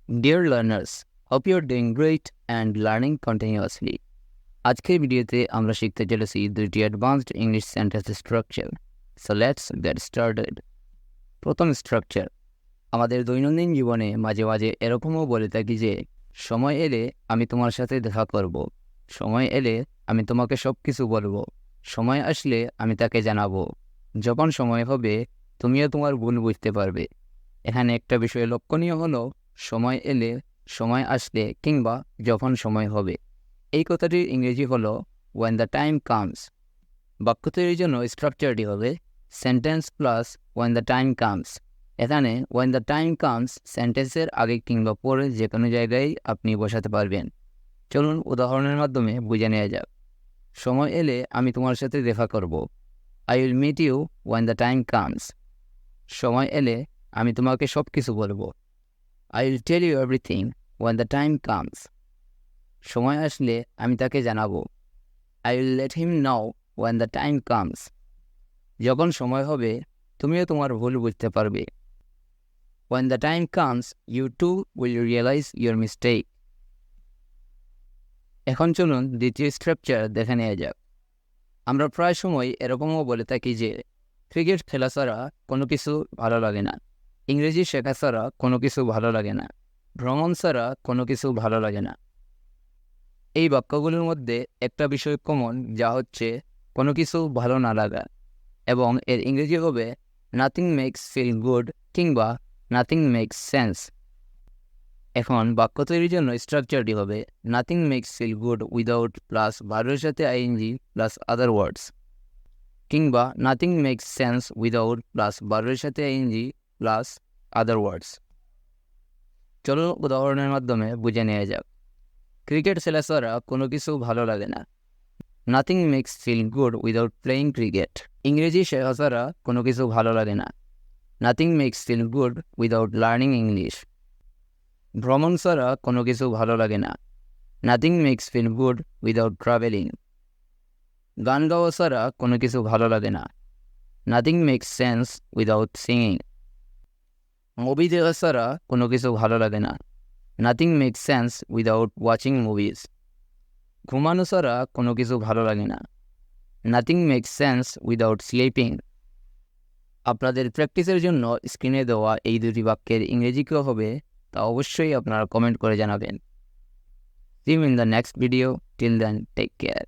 Dear learners, hope you're doing great and learning continuously. আজকের ভিডিওতে আমরা শিখতে চলেছি দুটি advanced English sentence structure. So let's get started. প্রথম স্ট্রাকচার, আমাদের দৈনন্দিন জীবনে মাঝে মাঝে এরকমও বলে থাকি যে সময় এলে আমি তোমার সাথে দেখা করব, সময় এলে আমি তোমাকে সব কিছু বলবো, সময় আসলে আমি তাকে জানাবো। যখন সময় হবে তুমিও তোমার ভুল বুঝতে পারবে। এখানে একটা বিষয় লক্ষণীয় হলো সময় এলে, সময় আসলে কিংবা যখন সময় হবে। এই কথাটির ইংরেজি হলো when the time comes। বাক্য তৈরির জন্য স্ট্রাকচারটি হবে sentence plus when the time comes। এখানে when the time comes সেন্টেন্সের আগে কিংবা পরে যে কোনো জায়গায় আপনি বসাতে পারবেন। চলুন উদাহরণের মাধ্যমে বুঝে নেওয়া যাক। সময় এলে আমি তোমার সাথে দেখা করব, I will meet you when the time comes। সময় এলে আমি তোমাকে সব কিছু বলবো, I will tell you everything when the time comes। সময় আসলে আমি তাকে জানাবো, I will let him know when the time comes। যখন সময় হবে তুমিও তোমার ভুল বুঝতে পারবে, when the time comes you too will realize your mistake। এখন চলুন দ্বিতীয় স্ট্রাকচার দেখে নেওয়া যাক। আমরা প্রায় সময় এরকমও বলে থাকি যে ক্রিকেট খেলা ছাড়া কোনো কিছু ভালো লাগে না, ইংরেজি শেখা ছাড়া কোনো কিছু ভালো লাগে না, ভ্রমণ ছাড়া কোনো কিছু ভালো লাগে না। এই বাক্যগুলোর মধ্যে একটা বিষয় কমন, যা হচ্ছে কোনো কিছু ভালো না লাগা, এবং এর ইংরেজি হবে নাথিং মেক্স ফিল গুড কিংবা নাথিং মেক্স সেন্স। এখন বাক্য তৈরির জন্য স্ট্রাকচারটি হবে nothing makes feel good without plus ভার্বের সাথে আইএনজি প্লাস আদার ওয়ার্ডস, কিংবা nothing makes sense without plus ভার্বের সাথে আইএনজি প্লাস আদার ওয়ার্ডস। চলো উদাহরণের মাধ্যমে বুঝে নেওয়া যাক। ক্রিকেট খেলা ছাড়া কোনো কিছু ভালো লাগে না, nothing makes feel good without playing cricket. ইংরেজি শেখা ছাড়া কোনো কিছু ভালো লাগে না, nothing makes feel good without learning English. ভ্রমণ ছাড়া কোনো কিছু ভালো লাগে না, nothing makes feel good without travelling. গান গাওয়া ছাড়া কোনো কিছু ভালো লাগে না, nothing makes sense without singing. Movie দেখা ছাড়া কোনো কিছু ভালো লাগে না, nothing makes sense without watching movies. ঘুমানো ছাড়া কোনো কিছু ভালো লাগে না, nothing makes sense without sleeping. আপনাদের প্র্যাকটিসের জন্য স্ক্রিনে দেওয়া এই দুটি বাক্যের ইংরেজি কী হবে তা অবশ্যই আপনারা কমেন্ট করে জানাবেন। See you in the next video. Till then, take care.